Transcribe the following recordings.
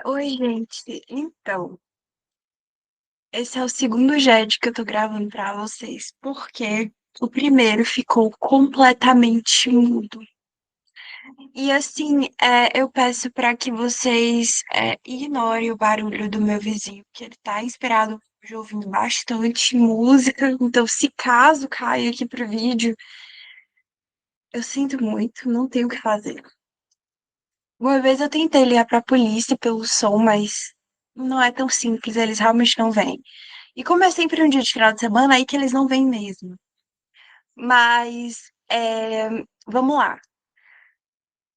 Oi, gente. Então, esse é o segundo jet que eu tô gravando pra vocês, porque o primeiro ficou completamente mudo. E assim, eu peço pra que vocês ignorem o barulho do meu vizinho, que ele tá inspirado de ouvindo bastante música. Então, se caso caia aqui pro vídeo, eu sinto muito, não tenho o que fazer. Uma vez eu tentei ligar pra polícia pelo som, mas não é tão simples, eles realmente não vêm. E como é sempre um dia de final de semana, aí que eles não vêm mesmo. Mas, vamos lá.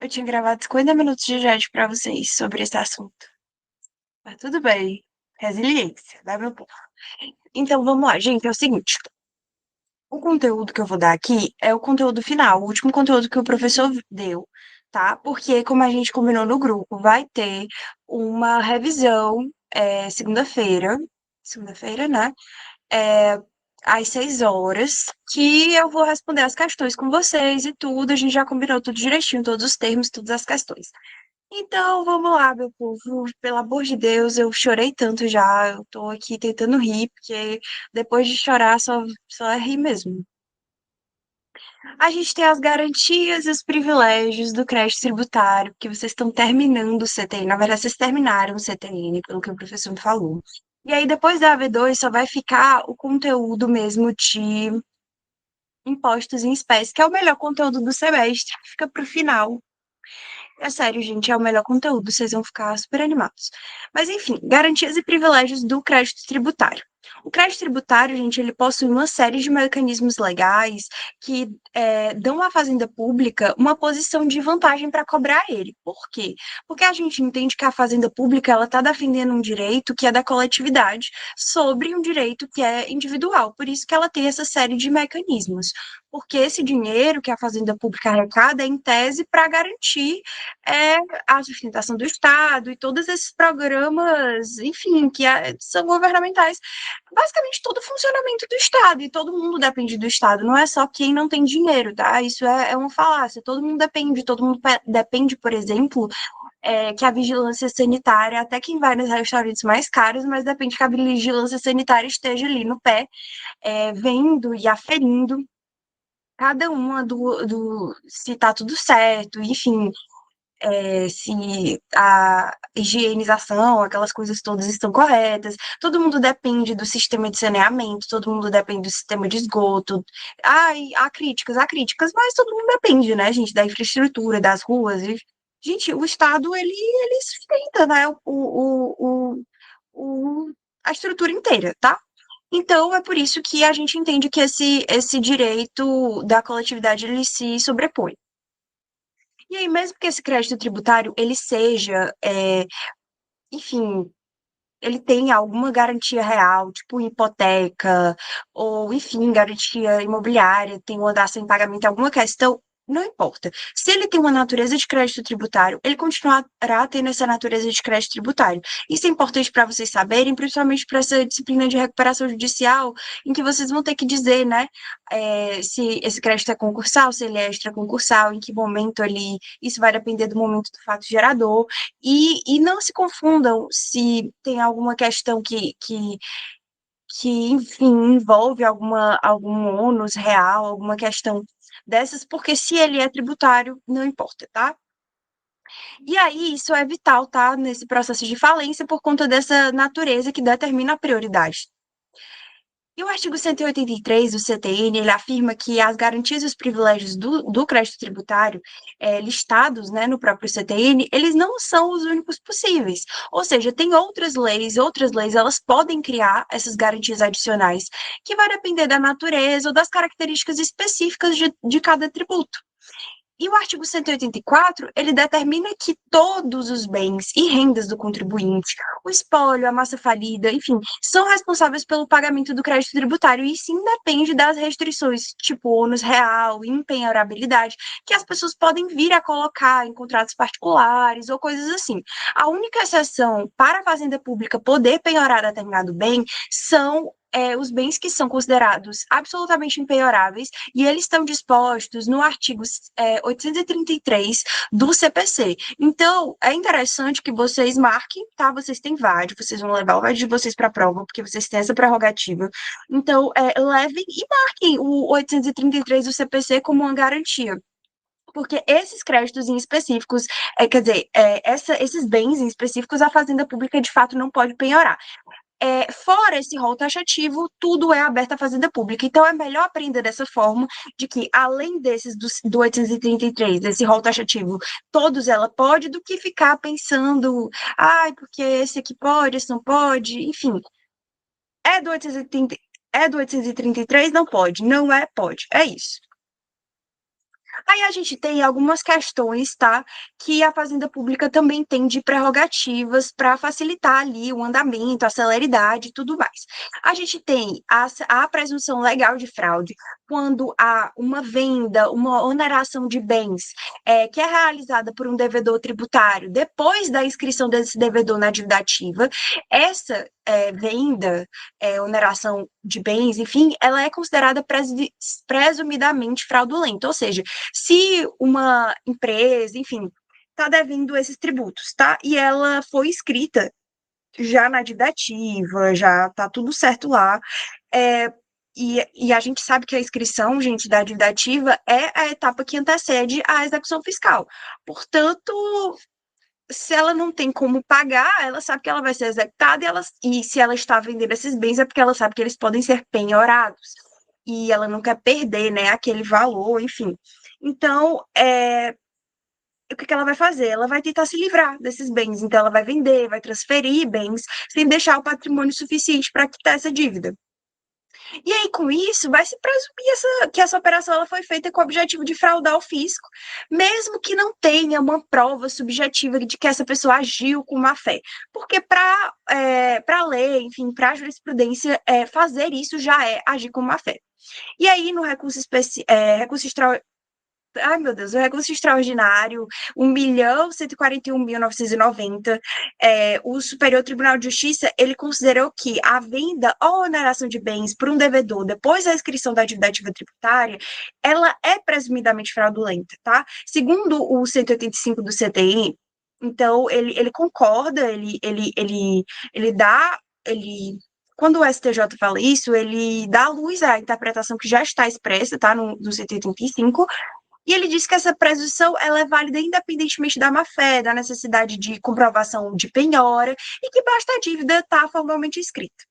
Eu tinha gravado 50 minutos de jet pra vocês sobre esse assunto. Mas tudo bem. Resiliência, dá meu povo. Então, vamos lá, gente. É o seguinte. O conteúdo que eu vou dar aqui é o conteúdo final, o último conteúdo que o professor deu, tá? Porque, como a gente combinou no grupo, vai ter uma revisão segunda-feira, né? é, às 6 horas, que eu vou responder as questões com vocês e tudo. A gente já combinou tudo direitinho, todos os termos, todas as questões. Então, vamos lá, meu povo. Pelo amor de Deus, eu chorei tanto já. Eu tô aqui tentando rir, porque depois de chorar só é rir mesmo. A gente tem as garantias e os privilégios do crédito tributário, que vocês estão terminando o CTN. Na verdade, vocês terminaram o CTN, pelo que o professor me falou. E aí, depois da AV2, só vai ficar o conteúdo mesmo de impostos em espécie, que é o melhor conteúdo do semestre, que fica para o final. É sério, gente, é o melhor conteúdo, vocês vão ficar super animados. Mas enfim, garantias e privilégios do crédito tributário. O crédito tributário, gente, ele possui uma série de mecanismos legais que dão à fazenda pública uma posição de vantagem para cobrar ele. Por quê? Porque a gente entende que a fazenda pública ela está defendendo um direito que é da coletividade sobre um direito que é individual. Por isso que ela tem essa série de mecanismos. Porque esse dinheiro que a fazenda pública arrecada é em tese para garantir é a sustentação do Estado e todos esses programas, enfim, que são governamentais. Basicamente, todo o funcionamento do Estado, e todo mundo depende do Estado, não é só quem não tem dinheiro, tá? Isso é uma falácia, todo mundo depende, por exemplo, que a vigilância sanitária, até quem vai nos restaurantes mais caros, mas depende que a vigilância sanitária esteja ali no pé, vendo e aferindo cada uma se tá tudo certo, enfim, se a higienização, aquelas coisas todas estão corretas. Todo mundo depende do sistema de saneamento, todo mundo depende do sistema de esgoto. Ai, há críticas, mas todo mundo depende, né, gente, da infraestrutura, das ruas. Gente, o Estado, ele sustenta, né, o, a estrutura inteira, tá? Então, é por isso que a gente entende que esse direito da coletividade ele se sobrepõe. E aí, mesmo que esse crédito tributário ele seja, enfim, ele tenha alguma garantia real, tipo hipoteca, ou enfim, garantia imobiliária, tem uma dação em pagamento, alguma questão, não importa. Se ele tem uma natureza de crédito tributário, ele continuará tendo essa natureza de crédito tributário. Isso é importante para vocês saberem, principalmente para essa disciplina de recuperação judicial, em que vocês vão ter que dizer, né, se esse crédito é concursal, se ele é extraconcursal, em que momento ele. Isso vai depender do momento do fato gerador. E não se confundam se tem alguma questão que enfim, envolve algum ônus real, alguma questão dessas, porque se ele é tributário, não importa, tá? E aí, isso é vital, tá? Nesse processo de falência, por conta dessa natureza que determina a prioridade. E o artigo 183 do CTN, ele afirma que as garantias e os privilégios do crédito tributário, listados, né, no próprio CTN, eles não são os únicos possíveis. Ou seja, tem outras leis, elas podem criar essas garantias adicionais, que vai depender da natureza ou das características específicas de cada tributo. E o artigo 184, ele determina que todos os bens e rendas do contribuinte, o espólio, a massa falida, enfim, são responsáveis pelo pagamento do crédito tributário e isso independe das restrições, tipo ônus real, empenhorabilidade, que as pessoas podem vir a colocar em contratos particulares ou coisas assim. A única exceção para a fazenda pública poder penhorar determinado bem são os bens que são considerados absolutamente impenhoráveis, e eles estão dispostos no artigo 833 do CPC. Então, é interessante que vocês marquem, tá? Vocês têm VAD, vocês vão levar o VAD de vocês para a prova, porque vocês têm essa prerrogativa. Então, levem e marquem o 833 do CPC como uma garantia. Porque esses créditos em específicos, quer dizer, esses bens em específicos, a Fazenda Pública de fato não pode penhorar. Fora esse rol taxativo, tudo é aberto à fazenda pública. Então, é melhor aprender dessa forma, de que, além desses do 833, desse rol taxativo, todos ela pode, do que ficar pensando, ai, porque esse aqui pode, esse não pode, enfim. É do 830, é do 833, não pode. Não é, pode. É isso. Aí a gente tem algumas questões, tá? Que a Fazenda Pública também tem de prerrogativas para facilitar ali o andamento, a celeridade e tudo mais. A gente tem a presunção legal de fraude quando há uma venda, uma oneração de bens que é realizada por um devedor tributário depois da inscrição desse devedor na dívida ativa. Essa venda, oneração de bens, enfim, ela é considerada presumidamente fraudulenta, ou seja, se uma empresa, enfim, está devendo esses tributos, tá? E ela foi inscrita já na dívida ativa, já tá tudo certo lá. E a gente sabe que a inscrição, gente, da dívida ativa é a etapa que antecede a execução fiscal. Portanto, se ela não tem como pagar, ela sabe que ela vai ser executada e se ela está vendendo esses bens é porque ela sabe que eles podem ser penhorados. E ela não quer perder, né, aquele valor, enfim. Então, o que ela vai fazer? Ela vai tentar se livrar desses bens. Então, ela vai vender, vai transferir bens, sem deixar o patrimônio suficiente para quitar essa dívida. E aí, com isso, vai se presumir que essa operação ela foi feita com o objetivo de fraudar o fisco, mesmo que não tenha uma prova subjetiva de que essa pessoa agiu com má fé. Porque para a lei, enfim, para a jurisprudência, fazer isso já é agir com má fé. E aí, no recurso ai, meu Deus, o recurso extraordinário, 1.141.990, o Superior Tribunal de Justiça, ele considerou que a venda ou oneração de bens por um devedor depois da inscrição da dívida ativa tributária, ela é presumidamente fraudulenta, tá? Segundo o 185 do CTI, então, ele concorda, ele dá, quando o STJ fala isso, ele dá luz à interpretação que já está expressa, tá, no 185, e ele diz que essa presunção ela é válida independentemente da má-fé, da necessidade de comprovação de penhora, e que basta a dívida estar formalmente escrita.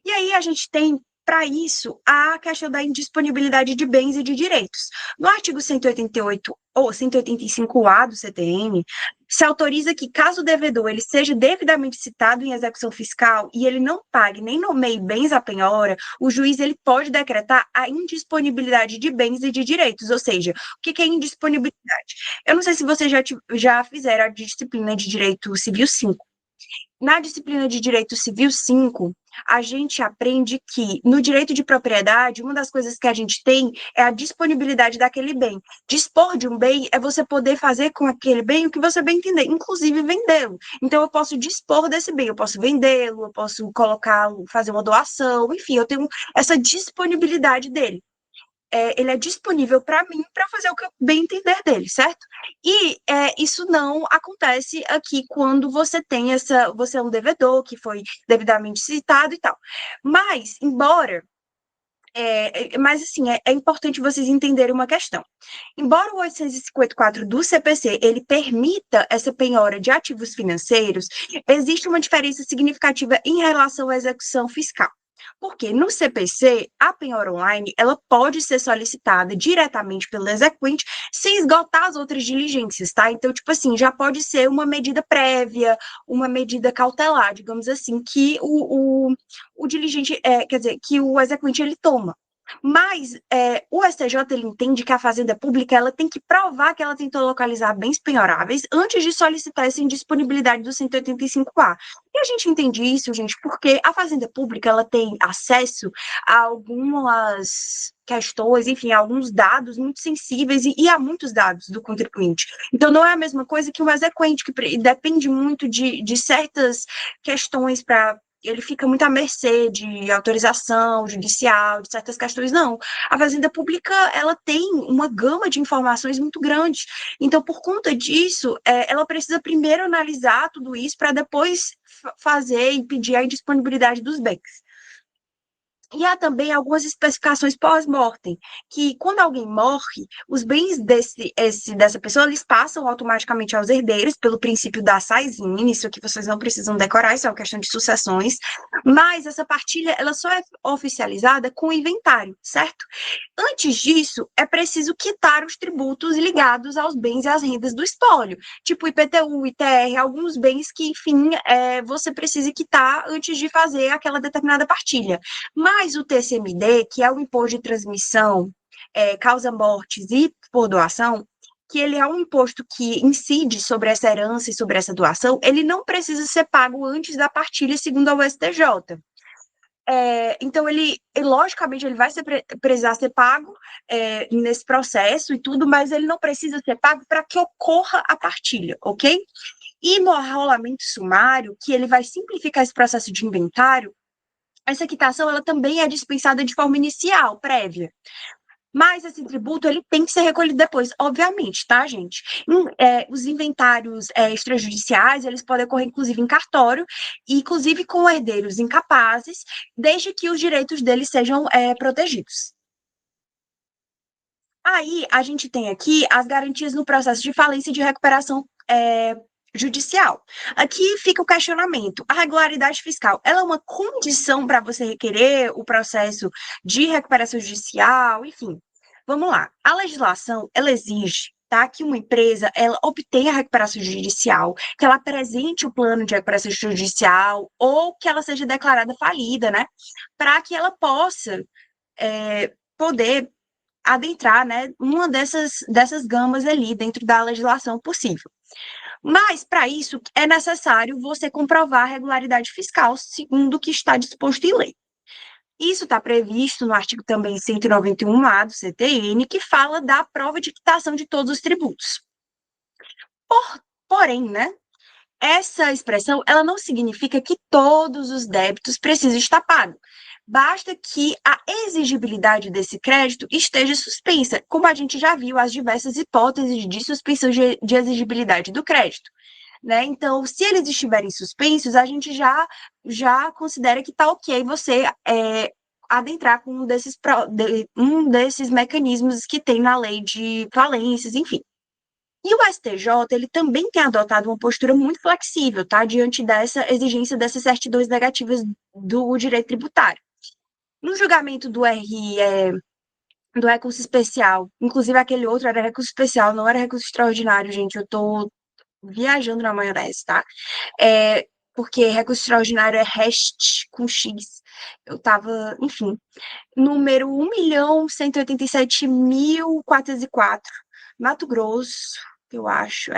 E aí a gente tem, para isso, a questão da indisponibilidade de bens e de direitos. No artigo 188 ou 185A do CTN, se autoriza que, caso o devedor ele seja devidamente citado em execução fiscal e ele não pague nem nomeie bens à penhora, o juiz ele pode decretar a indisponibilidade de bens e de direitos, ou seja, o que é indisponibilidade? Eu não sei se vocês já fizeram a disciplina de Direito Civil 5. Na disciplina de Direito Civil 5, a gente aprende que, no direito de propriedade, uma das coisas que a gente tem é a disponibilidade daquele bem. Dispor de um bem é você poder fazer com aquele bem o que você bem entender, inclusive vendê-lo. Então, eu posso dispor desse bem, eu posso vendê-lo, eu posso colocá-lo, fazer uma doação, enfim, eu tenho essa disponibilidade dele. Ele é disponível para mim para fazer o que eu bem entender dele, certo? E isso não acontece aqui quando você tem você é um devedor que foi devidamente citado e tal. Mas, mas assim, é importante vocês entenderem uma questão. Embora o 854 do CPC ele permita essa penhora de ativos financeiros, existe uma diferença significativa em relação à execução fiscal. Porque no CPC, a penhora online, ela pode ser solicitada diretamente pelo exequente sem esgotar as outras diligências, tá? Então, tipo assim, já pode ser uma medida prévia, uma medida cautelar, digamos assim, que o diligente, quer dizer, que o exequente ele toma. Mas o STJ ele entende que a Fazenda Pública ela tem que provar que ela tentou localizar bens penhoráveis antes de solicitar essa indisponibilidade do 185A. E a gente entende isso, gente, porque a Fazenda Pública ela tem acesso a algumas questões, enfim, a alguns dados muito sensíveis e a muitos dados do contribuinte. Então, não é a mesma coisa que o exequente, que depende muito de certas questões para ele fica muito à mercê de autorização judicial, de certas questões, não. A Fazenda Pública, ela tem uma gama de informações muito grande. Então, por conta disso, ela precisa primeiro analisar tudo isso para depois fazer e pedir a indisponibilidade dos bens. E há também algumas especificações pós-mortem, que quando alguém morre, os bens dessa pessoa, eles passam automaticamente aos herdeiros, pelo princípio da Saisin, isso aqui vocês não precisam decorar, isso é uma questão de sucessões, mas essa partilha, ela só é oficializada com o inventário, certo? Antes disso, é preciso quitar os tributos ligados aos bens e às rendas do espólio, tipo IPTU, ITR, alguns bens que, enfim, você precisa quitar antes de fazer aquela determinada partilha. Mas o TCMD, que é o imposto de transmissão, causa mortes e por doação, que ele é um imposto que incide sobre essa herança e sobre essa doação, ele não precisa ser pago antes da partilha, segundo a USTJ. Então, logicamente, ele vai precisar ser pago nesse processo e tudo, mas ele não precisa ser pago para que ocorra a partilha, ok? E no arrolamento sumário, que ele vai simplificar esse processo de inventário, essa quitação ela também é dispensada de forma inicial, prévia. Mas esse tributo ele tem que ser recolhido depois, obviamente, tá, gente? Os inventários extrajudiciais, eles podem ocorrer, inclusive, em cartório, e inclusive com herdeiros incapazes, desde que os direitos deles sejam protegidos. Aí, a gente tem aqui as garantias no processo de falência e de recuperação judicial. Aqui fica o questionamento. A regularidade fiscal, ela é uma condição para você requerer o processo de recuperação judicial? Enfim, vamos lá. A legislação, ela exige, tá, que uma empresa, ela obtenha a recuperação judicial, que ela apresente o plano de recuperação judicial ou que ela seja declarada falida, né, para que ela possa poder adentrar, né, uma dessas gamas ali dentro da legislação possível. Mas, para isso, é necessário você comprovar a regularidade fiscal, segundo o que está disposto em lei. Isso está previsto no artigo também 191A do CTN, que fala da prova de quitação de todos os tributos. Porém, né, essa expressão ela não significa que todos os débitos precisam estar pagos. Basta que a exigibilidade desse crédito esteja suspensa, como a gente já viu as diversas hipóteses de suspensão de exigibilidade do crédito. Né? Então, se eles estiverem suspensos, a gente já considera que está ok você adentrar com um desses mecanismos que tem na lei de falências, enfim. E o STJ, ele também tem adotado uma postura muito flexível, tá? Diante dessa exigência dessas certidões negativas do direito tributário. No julgamento do recurso especial, inclusive aquele outro era recurso especial, não era recurso extraordinário, gente, eu tô viajando na maionese, tá? Porque recurso extraordinário é REST com X. Eu tava, enfim, número 1.187.404, Mato Grosso, eu acho.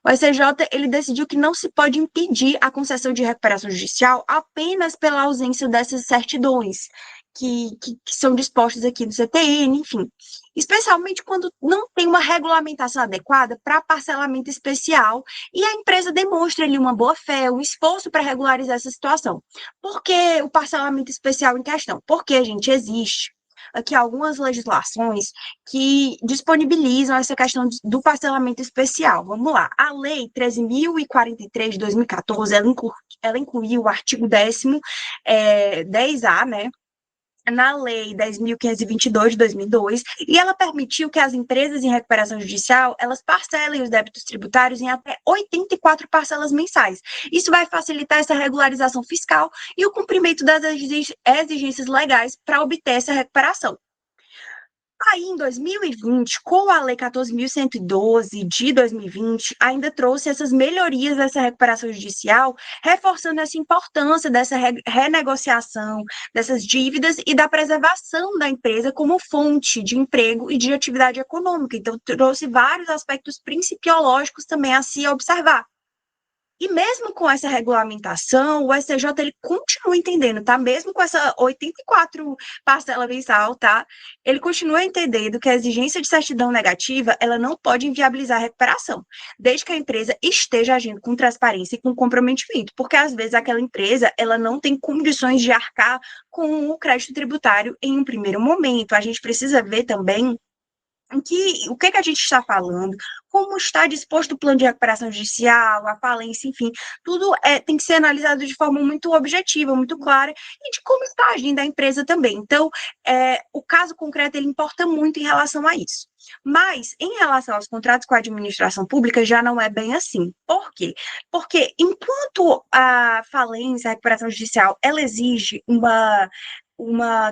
O STJ, ele decidiu que não se pode impedir a concessão de recuperação judicial apenas pela ausência dessas certidões que são dispostas aqui no CTN, enfim. Especialmente quando não tem uma regulamentação adequada para parcelamento especial e a empresa demonstra ali uma boa-fé, um esforço para regularizar essa situação. Por que o parcelamento especial em questão? Porque, gente, existe aqui algumas legislações que disponibilizam essa questão do parcelamento especial. Vamos lá. A Lei 13.043 de 2014, ela incluiu o artigo 10A, né? Na Lei 10.522 de 2002, e ela permitiu que as empresas em recuperação judicial, elas parcelem os débitos tributários em até 84 parcelas mensais. Isso vai facilitar essa regularização fiscal e o cumprimento das exigências legais para obter essa recuperação. Aí, em 2020, com a Lei 14.112 de 2020, ainda trouxe essas melhorias dessa recuperação judicial, reforçando essa importância dessa renegociação dessas dívidas e da preservação da empresa como fonte de emprego e de atividade econômica. Então, trouxe vários aspectos principiológicos também a se observar. E mesmo com essa regulamentação, o STJ ele continua entendendo, tá? Mesmo com essa 84 parcela mensal, tá? Ele continua entendendo que a exigência de certidão negativa, ela não pode inviabilizar a recuperação, desde que a empresa esteja agindo com transparência e com comprometimento, porque às vezes aquela empresa, ela não tem condições de arcar com o crédito tributário em um primeiro momento. A gente precisa ver também o que a gente está falando, como está disposto o plano de recuperação judicial, a falência, enfim, tudo tem que ser analisado de forma muito objetiva, muito clara, e de como está agindo a empresa também. Então, o caso concreto, ele importa muito em relação a isso. Mas, em relação aos contratos com a administração pública, já não é bem assim. Por quê? Porque enquanto a falência, a recuperação judicial, ela exige uma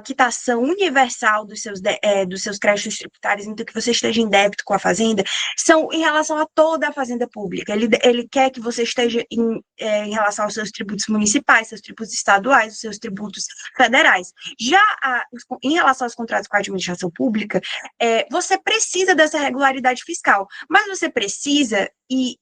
quitação universal dos seus créditos tributários, então que você esteja em débito com a Fazenda, são em relação a toda a Fazenda Pública. Ele quer que você esteja em relação aos seus tributos municipais, seus tributos estaduais, os seus tributos federais. Já em relação aos contratos com a administração pública, você precisa dessa regularidade fiscal, mas você precisa e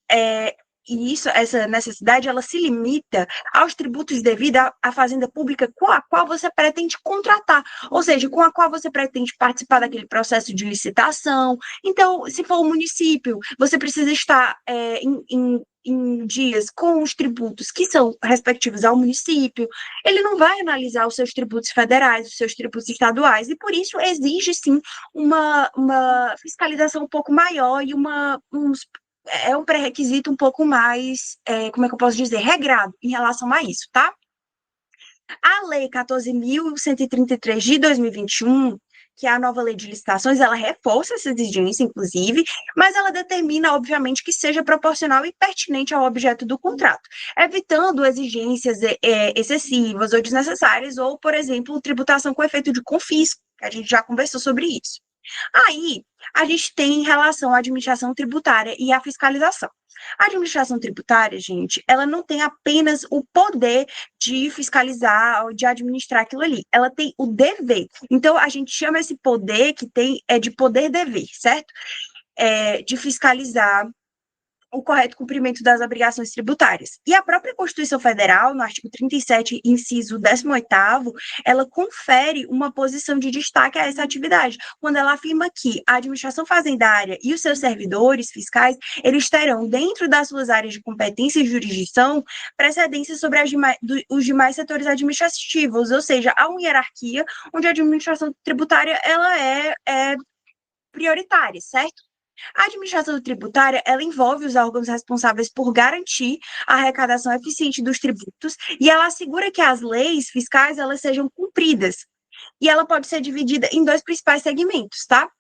essa necessidade, ela se limita aos tributos devidos à fazenda pública com a qual você pretende contratar, ou seja, com a qual você pretende participar daquele processo de licitação. Então, se for o município, você precisa estar em dias com os tributos que são respectivos ao município, ele não vai analisar os seus tributos federais, os seus tributos estaduais, e por isso exige, sim, uma fiscalização um pouco maior e um pré-requisito um pouco mais, como é que eu posso dizer, regrado em relação a isso, tá? A Lei 14.133 de 2021, que é a nova lei de licitações, ela reforça essa exigência, inclusive, mas ela determina, obviamente, que seja proporcional e pertinente ao objeto do contrato, evitando exigências excessivas ou desnecessárias, ou, por exemplo, tributação com efeito de confisco, que a gente já conversou sobre isso. Aí, a gente tem em relação à administração tributária e à fiscalização. A administração tributária, gente, ela não tem apenas o poder de fiscalizar ou de administrar aquilo ali, ela tem o dever. Então, a gente chama esse poder que tem de poder-dever, certo? De fiscalizar o correto cumprimento das obrigações tributárias. E a própria Constituição Federal, no artigo 37, inciso 18º, ela confere uma posição de destaque a essa atividade, quando ela afirma que a administração fazendária e os seus servidores fiscais, eles terão, dentro das suas áreas de competência e jurisdição, precedência sobre os demais setores administrativos, ou seja, há uma hierarquia onde a administração tributária ela é prioritária, certo? A administração tributária, ela envolve os órgãos responsáveis por garantir a arrecadação eficiente dos tributos e ela assegura que as leis fiscais elas sejam cumpridas. E ela pode ser dividida em dois principais segmentos, tá?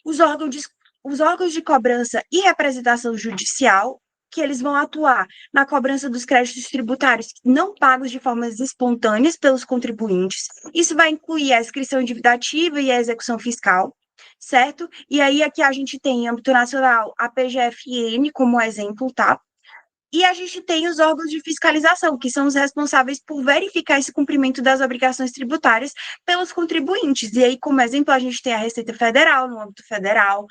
Os órgãos de cobrança e representação judicial, que eles vão atuar na cobrança dos créditos tributários não pagos de formas espontâneas pelos contribuintes. Isso vai incluir a inscrição endividativa e a execução fiscal, certo? E aí aqui a gente tem em âmbito nacional a PGFN como exemplo, tá? E a gente tem os órgãos de fiscalização, que são os responsáveis por verificar esse cumprimento das obrigações tributárias pelos contribuintes. E aí, como exemplo, a gente tem a Receita Federal, no âmbito federal,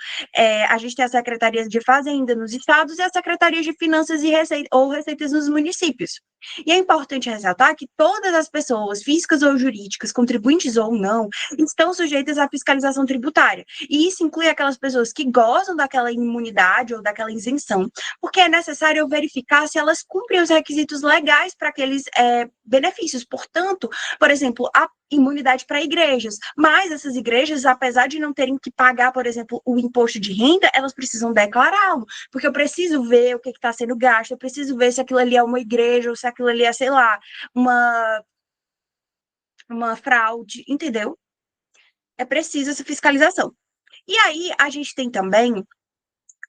a gente tem a Secretaria de Fazenda nos estados e a Secretaria de Finanças e Receitas nos municípios. E é importante ressaltar que todas as pessoas, físicas ou jurídicas, contribuintes ou não, estão sujeitas à fiscalização tributária. E isso inclui aquelas pessoas que gozam daquela imunidade ou daquela isenção, porque é necessário verificar se elas cumprem os requisitos legais para aqueles benefícios. Portanto, por exemplo, a imunidade para igrejas, mas essas igrejas, apesar de não terem que pagar, por exemplo, o imposto de renda, elas precisam declará-lo, porque eu preciso ver o que está sendo gasto, eu preciso ver se aquilo ali é uma igreja ou se aquilo ali é, sei lá, uma fraude, entendeu? É preciso essa fiscalização. E aí, a gente tem também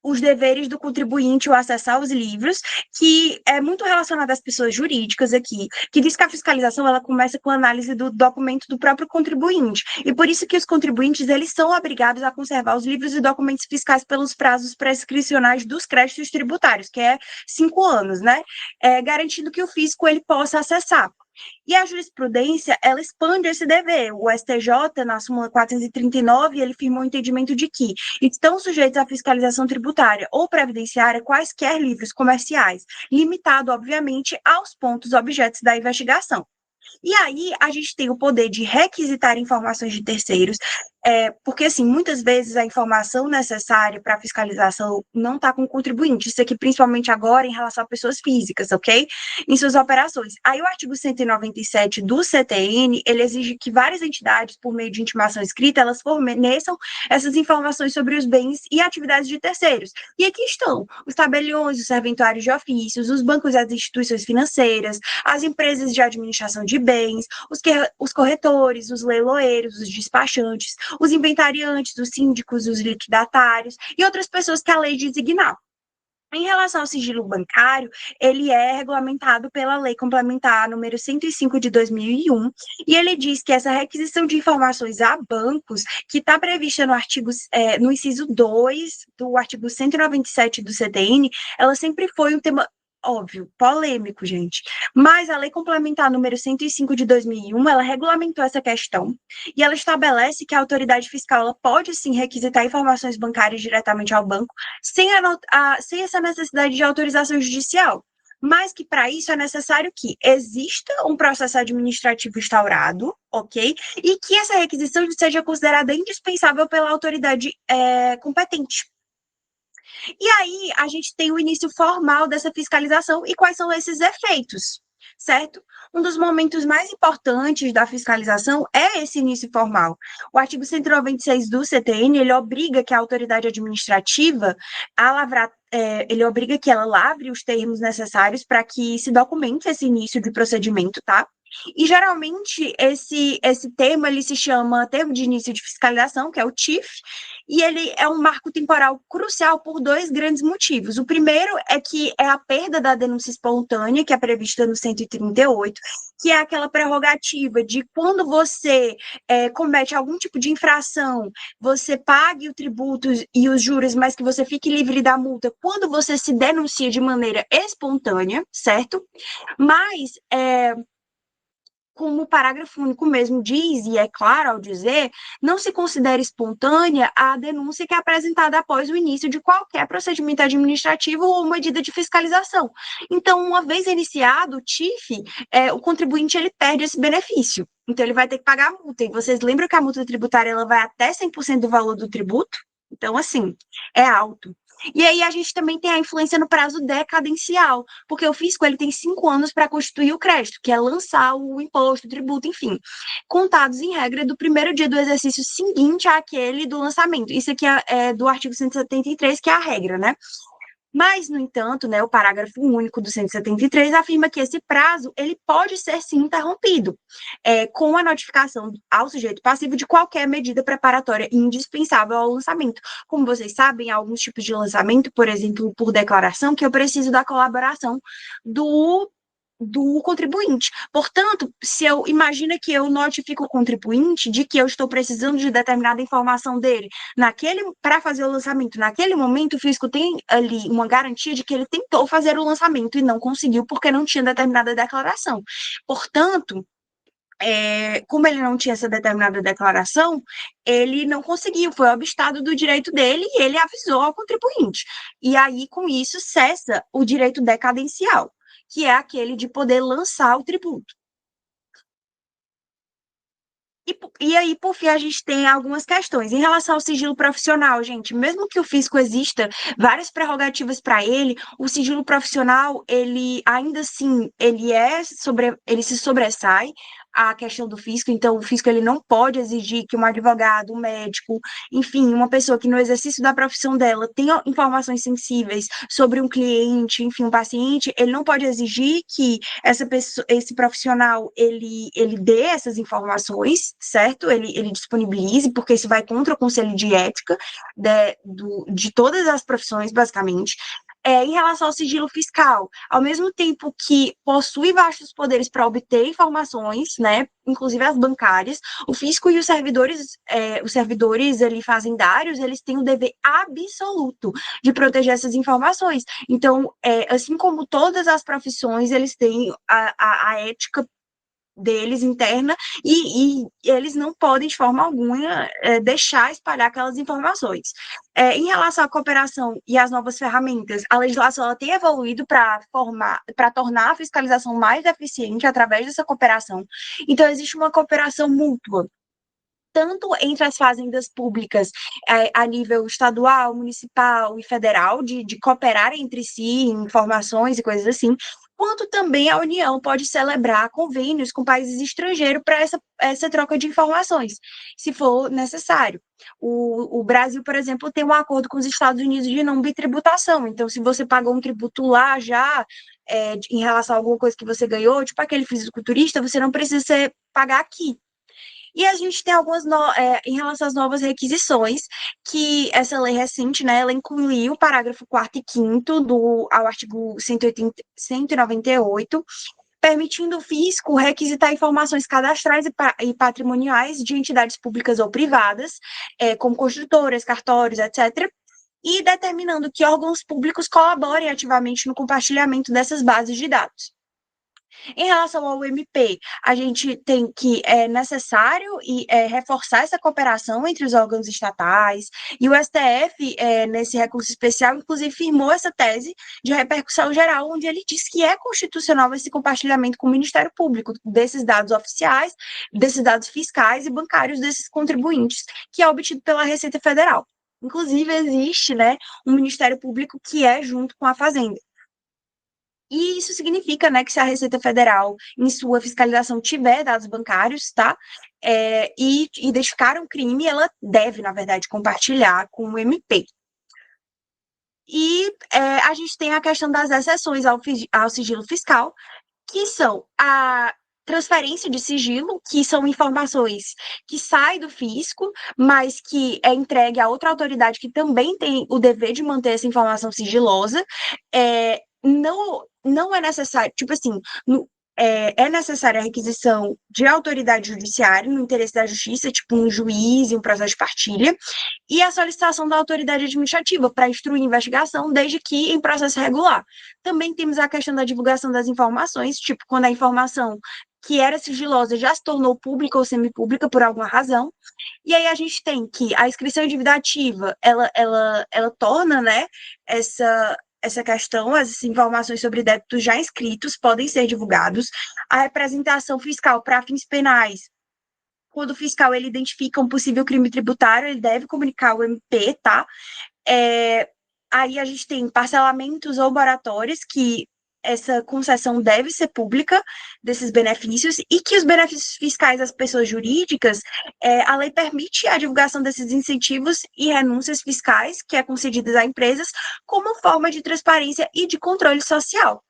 os deveres do contribuinte, o acessar os livros, que é muito relacionado às pessoas jurídicas aqui, que diz que a fiscalização ela começa com a análise do documento do próprio contribuinte, e por isso que os contribuintes eles são obrigados a conservar os livros e documentos fiscais pelos prazos prescricionais dos créditos tributários, que é 5 anos, né? Garantindo que o fisco ele possa acessar. E a jurisprudência, ela expande esse dever. O STJ, na súmula 439, ele firmou o entendimento de que estão sujeitos à fiscalização tributária ou previdenciária quaisquer livros comerciais, limitado, obviamente, aos pontos objetos da investigação. E aí a gente tem o poder de requisitar informações de terceiros, porque, assim, muitas vezes a informação necessária para a fiscalização não está com o contribuinte, isso aqui principalmente agora em relação a pessoas físicas, ok? Em suas operações. Aí o artigo 197 do CTN, ele exige que várias entidades, por meio de intimação escrita, elas forneçam essas informações sobre os bens e atividades de terceiros. E aqui estão os tabeliões, os serventuários de ofícios, os bancos e as instituições financeiras, as empresas de administração de bens, os corretores, os leiloeiros, os despachantes, os inventariantes, os síndicos, os liquidatários e outras pessoas que a lei designar. Em relação ao sigilo bancário, ele é regulamentado pela Lei Complementar número 105 de 2001, e ele diz que essa requisição de informações a bancos, que está prevista no artigo, no inciso 2 do artigo 197 do CTN, ela sempre foi um tema óbvio, polêmico, gente. Mas a Lei Complementar número 105 de 2001, ela regulamentou essa questão e ela estabelece que a autoridade fiscal ela pode sim requisitar informações bancárias diretamente ao banco sem essa necessidade de autorização judicial. Mas que para isso é necessário que exista um processo administrativo instaurado, ok? E que essa requisição seja considerada indispensável pela autoridade competente. E aí a gente tem o início formal dessa fiscalização e quais são esses efeitos, certo? Um dos momentos mais importantes da fiscalização é esse início formal. O artigo 196 do CTN, ele obriga que a autoridade administrativa a lavrar, ele obriga que ela lavre os termos necessários para que se documente esse início de procedimento, tá? E geralmente esse termo ele se chama termo de início de fiscalização, que é o TIF, e ele é um marco temporal crucial por dois grandes motivos. O primeiro é que é a perda da denúncia espontânea, que é prevista no 138, que é aquela prerrogativa de quando você comete algum tipo de infração, você pague o tributo e os juros, mas que você fique livre da multa quando você se denuncia de maneira espontânea, certo? Mas como o parágrafo único mesmo diz, e é claro ao dizer, não se considera espontânea a denúncia que é apresentada após o início de qualquer procedimento administrativo ou medida de fiscalização. Então, uma vez iniciado o TIF, o contribuinte ele perde esse benefício. Então, ele vai ter que pagar a multa. E vocês lembram que a multa tributária ela vai até 100% do valor do tributo? Então, assim, é alto. E aí a gente também tem a influência no prazo decadencial, porque o fisco ele tem 5 anos para constituir o crédito, que é lançar o imposto, o tributo, enfim, contados em regra do primeiro dia do exercício seguinte àquele do lançamento. Isso aqui é do artigo 173, que é a regra, né? Mas, no entanto, né, o parágrafo único do 173 afirma que esse prazo ele pode ser sim interrompido, com a notificação ao sujeito passivo de qualquer medida preparatória indispensável ao lançamento. Como vocês sabem, há alguns tipos de lançamento, por exemplo, por declaração, que eu preciso da colaboração do contribuinte. Portanto, se eu imagina que eu notifico o contribuinte de que eu estou precisando de determinada informação dele para fazer o lançamento, naquele momento o fisco tem ali uma garantia de que ele tentou fazer o lançamento e não conseguiu porque não tinha determinada declaração. Portanto, como ele não tinha essa determinada declaração, ele não conseguiu, foi obstado do direito dele e ele avisou ao contribuinte. E aí, com isso, cessa o direito decadencial, que é aquele de poder lançar o tributo. E aí, por fim, a gente tem algumas questões. Em relação ao sigilo profissional, gente, mesmo que o fisco exista várias prerrogativas para ele, o sigilo profissional, ele ainda assim, ele se sobressai à questão do fisco, então o fisco ele não pode exigir que um advogado, um médico, enfim, uma pessoa que no exercício da profissão dela tenha informações sensíveis sobre um cliente, enfim, um paciente, ele não pode exigir que esse profissional, ele dê essas informações, certo? Ele disponibilize, porque isso vai contra o conselho de ética de todas as profissões, basicamente. Em relação ao sigilo fiscal, ao mesmo tempo que possui vastos poderes para obter informações, né, inclusive as bancárias, o fisco e os servidores ali fazendários, eles têm o dever absoluto de proteger essas informações. Então, assim como todas as profissões, eles têm a ética deles interna e eles não podem, de forma alguma, deixar espalhar aquelas informações. Em relação à cooperação e às novas ferramentas, a legislação ela tem evoluído para tornar a fiscalização mais eficiente através dessa cooperação. Então, existe uma cooperação mútua tanto entre as fazendas públicas a nível estadual, municipal e federal, de cooperar entre si em informações e coisas assim, quanto também a União pode celebrar convênios com países estrangeiros para essa troca de informações, se for necessário. O Brasil, por exemplo, tem um acordo com os Estados Unidos de não bitributação, então se você pagou um tributo lá já, em relação a alguma coisa que você ganhou, tipo aquele fisiculturista, você não precisa pagar aqui. E a gente tem em relação às novas requisições, que essa lei recente, né, ela incluiu o parágrafo 4º e 5º ao artigo 198, permitindo o fisco requisitar informações cadastrais e patrimoniais de entidades públicas ou privadas, como construtoras, cartórios, etc., e determinando que órgãos públicos colaborem ativamente no compartilhamento dessas bases de dados. Em relação ao MP, a gente tem que é necessário reforçar essa cooperação entre os órgãos estatais, e o STF, nesse recurso especial, inclusive, firmou essa tese de repercussão geral, onde ele diz que é constitucional esse compartilhamento com o Ministério Público desses dados oficiais, desses dados fiscais e bancários desses contribuintes, que é obtido pela Receita Federal. Inclusive, existe, né, um Ministério Público que é junto com a Fazenda. E isso significa, né, que se a Receita Federal, em sua fiscalização, tiver dados bancários, tá, e identificar um crime, ela deve, na verdade, compartilhar com o MP. E a gente tem a questão das exceções ao sigilo fiscal, que são a transferência de sigilo, que são informações que saem do fisco, mas que é entregue a outra autoridade que também tem o dever de manter essa informação sigilosa. Não é necessário, tipo assim, é necessária a requisição de autoridade judiciária no interesse da justiça, tipo um juiz e um processo de partilha, e a solicitação da autoridade administrativa para instruir investigação, desde que em processo regular. Também temos a questão da divulgação das informações, tipo, quando a informação que era sigilosa já se tornou pública ou semipública por alguma razão. E aí a gente tem que a inscrição em dívida ativa, ela torna, né, essa questão, as informações sobre débitos já inscritos podem ser divulgados. A representação fiscal para fins penais, quando o fiscal ele identifica um possível crime tributário, ele deve comunicar ao MP, tá? Aí a gente tem parcelamentos ou moratórios, que essa concessão deve ser pública desses benefícios, e que os benefícios fiscais das pessoas jurídicas, a lei permite a divulgação desses incentivos e renúncias fiscais que é concedidas a empresas como forma de transparência e de controle social.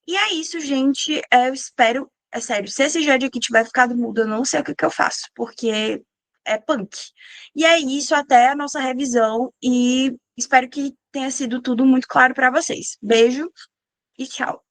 E é isso, gente. Eu espero, é sério, se esse Jade aqui tiver ficado mudo, eu não sei o que eu faço, porque é punk. E é isso, até a nossa revisão, e espero que tenha sido tudo muito claro para vocês. Beijo e tchau.